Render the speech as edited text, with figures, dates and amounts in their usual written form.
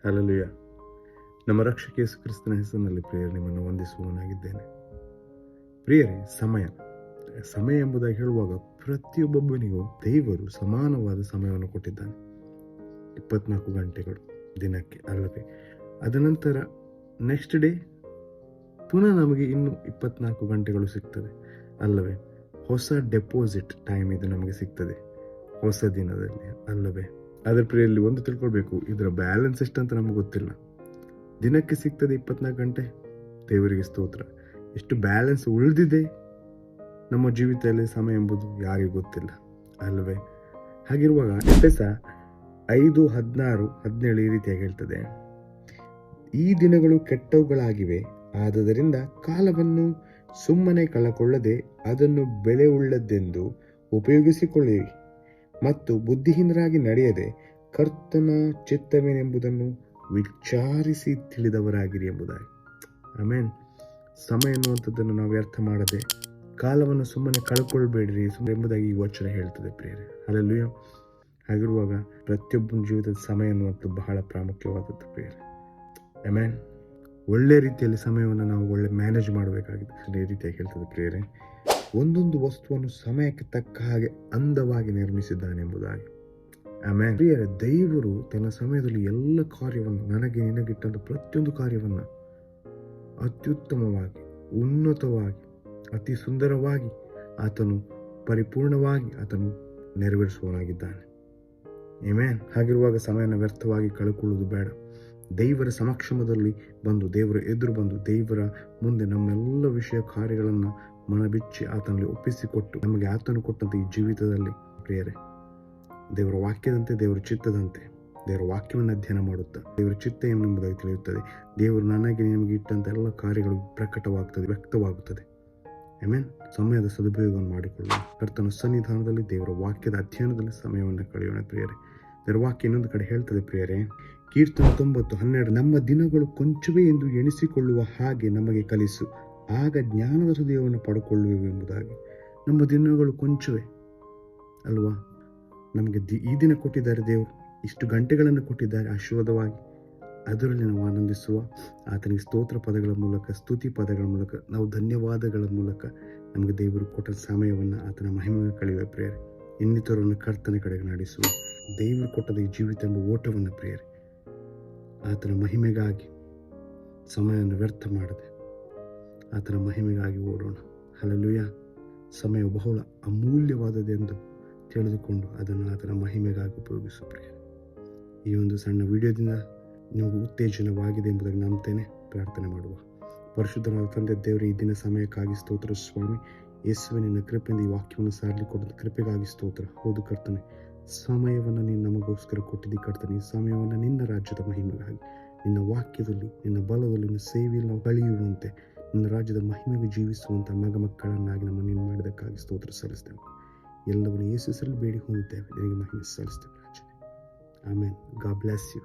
Hallelujah. ನಮ್ಮ ರಕ್ಷಕ ಯೇಸು ಕ್ರಿಸ್ತನ ಹೆಸರಿನಲ್ಲಿ ಪ್ರಿಯರೇ, ನಿಮ್ಮನ್ನು ವಂದಿಸುವವನಾಗಿದ್ದೇನೆ. ಪ್ರಿಯರೇ, ಸಮಯ ಎಂಬುದಾಗಿ ಹೇಳುವಾಗ ಪ್ರತಿಯೊಬ್ಬನಿಗೂ ದೇವರು ಸಮಾನವಾದ ಸಮಯವನ್ನು ಕೊಟ್ಟಿದ್ದಾನೆ. 24 ಗಂಟೆಗಳು ದಿನಕ್ಕೆ ಅಲ್ಲವೇ? ಅದನಂತರ ನೆಕ್ಸ್ಟ್ ಡೇ ಪುನಃ ನಮಗೆ ಇನ್ನು 24 ಗಂಟೆಗಳು ಸಿಗ್ತದೆ ಅಲ್ಲವೇ? ಹೊಸ ಡೆಪಾಸಿಟ್ ಟೈಮ್ ಇದು ನಮಗೆ ಸಿಗ್ತದೆ ಹೊಸ ದಿನದಲ್ಲಿ ಅಲ್ಲವೇ? ಅದರ ಪ್ರಿಯಲ್ಲಿ ಒಂದು ತಿಳ್ಕೊಳ್ಬೇಕು, ಇದರ ಬ್ಯಾಲೆನ್ಸ್ ಎಷ್ಟಂತ ನಮಗೆ ಗೊತ್ತಿಲ್ಲ. ದಿನಕ್ಕೆ ಸಿಗ್ತದೆ 24 ಗಂಟೆ, ದೇವರಿಗೆ ಸ್ತೋತ್ರ. ಎಷ್ಟು ಬ್ಯಾಲೆನ್ಸ್ ಉಳಿದಿದೆ ನಮ್ಮ ಜೀವಿತದಲ್ಲಿ ಸಮಯ ಎಂಬುದು ಯಾರಿಗೂ ಗೊತ್ತಿಲ್ಲ ಅಲ್ಲವೇ? ಹಾಗಿರುವಾಗ ಎಫೆಸ 5:16-17 ಈ ರೀತಿಯಾಗಿ ಹೇಳ್ತದೆ, ಈ ದಿನಗಳು ಕೆಟ್ಟವುಗಳಾಗಿವೆ, ಆದುದರಿಂದ ಕಾಲವನ್ನು ಸುಮ್ಮನೆ ಕಳಕೊಳ್ಳದೆ ಅದನ್ನು ಬೆಲೆಯುಳ್ಳದ್ದೆಂದು ಉಪಯೋಗಿಸಿಕೊಳ್ಳಿರಿ ಮತ್ತು ಬುದ್ಧಿಹೀನರಾಗಿ ನಡೆಯದೆ ಕರ್ತನ ಚಿತ್ತವೇನೆಂಬುದನ್ನು ವಿಚಾರಿಸಿ ತಿಳಿದವರಾಗಿರಿ ಎಂಬುದಾಗಿ. ಆಮೇನ್. ಸಮಯ ಎನ್ನುವಂಥದ್ದನ್ನು ನಾವು ವ್ಯರ್ಥ ಮಾಡದೆ ಕಾಲವನ್ನು ಸುಮ್ಮನೆ ಕಳ್ಕೊಳ್ಬೇಡ್ರಿ ಎಂಬುದಾಗಿ ಈ ವಚನ ಹೇಳ್ತದೆ ಪ್ರಿಯರೇ. ಹಲ್ಲೆಲೂಯಾ. ಹಾಗಿರುವಾಗ ಪ್ರತಿಯೊಬ್ಬನ ಜೀವಿತದ ಸಮಯ ಅನ್ನುವಂಥದ್ದು ಬಹಳ ಪ್ರಾಮುಖ್ಯವಾದದ್ದು ಪ್ರಿಯರೇ. ಆಮೇನ್. ಒಳ್ಳೆ ರೀತಿಯಲ್ಲಿ ಸಮಯವನ್ನು ನಾವು ಒಳ್ಳೆ ಮ್ಯಾನೇಜ್ ಮಾಡಬೇಕಾಗಿದೆ. ಈ ರೀತಿಯಾಗಿ ಹೇಳ್ತದೆ ಪ್ರಿಯರೇ, ಒಂದೊಂದು ವಸ್ತುವನ್ನು ಸಮಯಕ್ಕೆ ತಕ್ಕ ಹಾಗೆ ಅಂದವಾಗಿ ನಿರ್ಮಿಸಿದ್ದಾನೆ ಎಂಬುದಾಗಿ. ಆಮೇನ್. ಪ್ರಿಯರೇ, ದೇವರು ತನ್ನ ಸಮಯದಲ್ಲಿ ಎಲ್ಲ ಕಾರ್ಯವನ್ನು, ನನಗೆ ನಿನಗಿಟ್ಟಂತ ಪ್ರತಿಯೊಂದು ಕಾರ್ಯವನ್ನು ಅತ್ಯುತ್ತಮವಾಗಿ, ಉನ್ನತವಾಗಿ, ಅತಿ ಸುಂದರವಾಗಿ ಆತನು ಪರಿಪೂರ್ಣವಾಗಿ ಆತನು ನೆರವೇರಿಸುವವನಾಗಿದ್ದಾನೆ. ಆಮೆನ್. ಹಾಗಿರುವಾಗ ಸಮಯನ ವ್ಯರ್ಥವಾಗಿ ಕಳ್ಕೊಳ್ಳುವುದು ಬೇಡ. ದೇವರ ಸಮಕ್ಷಮದಲ್ಲಿ ಬಂದು, ದೇವರ ಎದುರು ಬಂದು, ದೇವರ ಮುಂದೆ ನಮ್ಮೆಲ್ಲ ವಿಷಯ ಕಾರ್ಯಗಳನ್ನು ಮನಬಿಚ್ಚಿ ಆತನಲ್ಲಿ ಒಪ್ಪಿಸಿಕೊಟ್ಟು, ನಮಗೆ ಆತನು ಕೊಟ್ಟಂತೆ ಈ ಜೀವಿತದಲ್ಲಿ ಪ್ರಿಯರೇ, ದೇವರ ವಾಕ್ಯದಂತೆ, ದೇವರ ಚಿತ್ತದಂತೆ, ದೇವರ ವಾಕ್ಯವನ್ನು ಅಧ್ಯಯನ ಮಾಡುತ್ತಾ ದೇವರ ಚಿತ್ತ ಎಂಬುದಾಗಿ ತಿಳಿಯುತ್ತದೆ. ದೇವರು ನನಗೆ ನಿಮಗೆ ಇಟ್ಟಂತ ಎಲ್ಲ ಕಾರ್ಯಗಳು ಪ್ರಕಟವಾಗ್ತದೆ, ವ್ಯಕ್ತವಾಗುತ್ತದೆ. ಆಮೆನ್. ಸಮಯದ ಸದುಪಯೋಗವನ್ನು ಮಾಡಿಕೊಳ್ಳೋಣ. ಕರ್ತನ ಸನ್ನಿಧಾನದಲ್ಲಿ ದೇವರ ವಾಕ್ಯದ ಅಧ್ಯಯನದಲ್ಲಿ ಸಮಯವನ್ನು ಕಳೆಯೋಣ ಪ್ರಿಯರೇ. ದೇವರ ವಾಕ್ಯ ಇನ್ನೊಂದು ಕಡೆ ಹೇಳ್ತದೆ ಪ್ರಿಯರೇ, ಕೀರ್ತನ 90:12, ನಮ್ಮ ದಿನಗಳು ಕೊಂಚವೇ ಎಂದು ಎಣಿಸಿಕೊಳ್ಳುವ ಹಾಗೆ ನಮಗೆ ಕಲಿಸು, ಆಗ ಜ್ಞಾನದ ಹೃದಯವನ್ನು ಪಡ್ಕೊಳ್ಳುವೆವು ಎಂಬುದಾಗಿ. ನಮ್ಮ ದಿನಗಳು ಕೊಂಚವೇ ಅಲ್ವಾ? ನಮಗೆ ಈ ದಿನ ಕೊಟ್ಟಿದ್ದಾರೆ ದೇವರು, ಇಷ್ಟು ಗಂಟೆಗಳನ್ನು ಕೊಟ್ಟಿದ್ದಾರೆ ಆಶೀರ್ವಾದವಾಗಿ. ಅದರಲ್ಲಿ ನಾವು ಆನಂದಿಸುವ, ಆತನಿಗೆ ಸ್ತೋತ್ರ ಪದಗಳ ಮೂಲಕ, ಸ್ತುತಿ ಪದಗಳ ಮೂಲಕ, ನಾವು ಧನ್ಯವಾದಗಳ ಮೂಲಕ ನಮಗೆ ದೇವರು ಕೊಟ್ಟ ಸಮಯವನ್ನು ಆತನ ಮಹಿಮೆಗೆ ಕಳೆಯುವ ಪ್ರಿಯರೇ. ಇನ್ನಿತರನ್ನು ಕರ್ತನ ಕಡೆಗೆ ನಡೆಸುವ, ದೇವರು ಕೊಟ್ಟದ ಈ ಜೀವಿತ ಎಂಬ ಓಟವನ್ನು ಪ್ರಿಯರೇ ಆತನ ಮಹಿಮೆಗಾಗಿ ಸಮಯವನ್ನು ವ್ಯರ್ಥ ಮಾಡದೆ ಆತನ ಮಹಿಮೆಗಾಗಿ ಓಡೋಣ. ಹಲ್ಲೆಲೂಯಾ. ಸಮಯ ಬಹಳ ಅಮೂಲ್ಯವಾದದೆಂದು ತಿಳಿದುಕೊಂಡು ಅದನ್ನು ಆತನ ಮಹಿಮೆಗಾಗಿ ಉಪಯೋಗಿಸುವ ಪ್ರಿಯರೇ. ಈ ಒಂದು ಸಣ್ಣ ವಿಡಿಯೋದಿಂದ ನಿಮಗೆ ಉತ್ತೇಜನವಾಗಿದೆ ಎಂಬುದಾಗಿ ನಂಬ್ತೇನೆ. ಪ್ರಾರ್ಥನೆ ಮಾಡುವ. ಪರಿಶುದ್ಧನಾದ ತಂದೆ ದೇವರೇ, ಈ ದಿನ ಸಮಯಕ್ಕಾಗಿ ಸ್ತೋತ್ರ ಸ್ವಾಮಿ. ಯೇಸುವೆ, ನಿನ್ನ ಕೃಪೆಯಿಂದ ಈ ವಾಕ್ಯವನ್ನು ಸಾರಲಿ ಕೊಡುತ್ತ ಕೃಪೆಗಾಗಿ ಸ್ತೋತ್ರ. ಹೌದು ಕರ್ತನೆ, ಸಮಯವನ್ನು ನೀನು ನಮಗೋಸ್ಕರ ಕೊಟ್ಟಿದ್ದಿ ಕರ್ತನೆ. ಈ ಸಮಯವನ್ನು ನಿನ್ನ ರಾಜ್ಯದ ಮಹಿಮೆಗಾಗಿ, ನಿನ್ನ ವಾಕ್ಯದಲ್ಲಿ, ನಿನ್ನ ಬಲದಲ್ಲಿ, ನಿನ್ನ ಸೇವೆಯಲ್ಲಿ ನಾವು ಕಳೆಯುವಂತೆ, ನಿನ್ನ ರಾಜ್ಯದ ಮಹಿಮೆಗೆ ಜೀವಿಸುವಂಥ ಮಕ್ಕಳನ್ನಾಗಿ ನಮ್ಮ ನೀನು ಮಾಡಿದ್ದಕ್ಕಾಗಿ ಸ್ತೋತ್ರ ಸಲ್ಲಿಸ್ತೇವೆ. ಎಲ್ಲವನ್ನು ಯೇಸು ಹೆಸರಲ್ಲಿ ಬೇಡಿ ಹೊಂದುತ್ತೇವೆ. ನಿನಗೆ ಮಹಿಮೆ ಸಲ್ಲಿಸ್ತೇವೆ ರಾಜನೇ. ಆಮೇನ್. God bless you.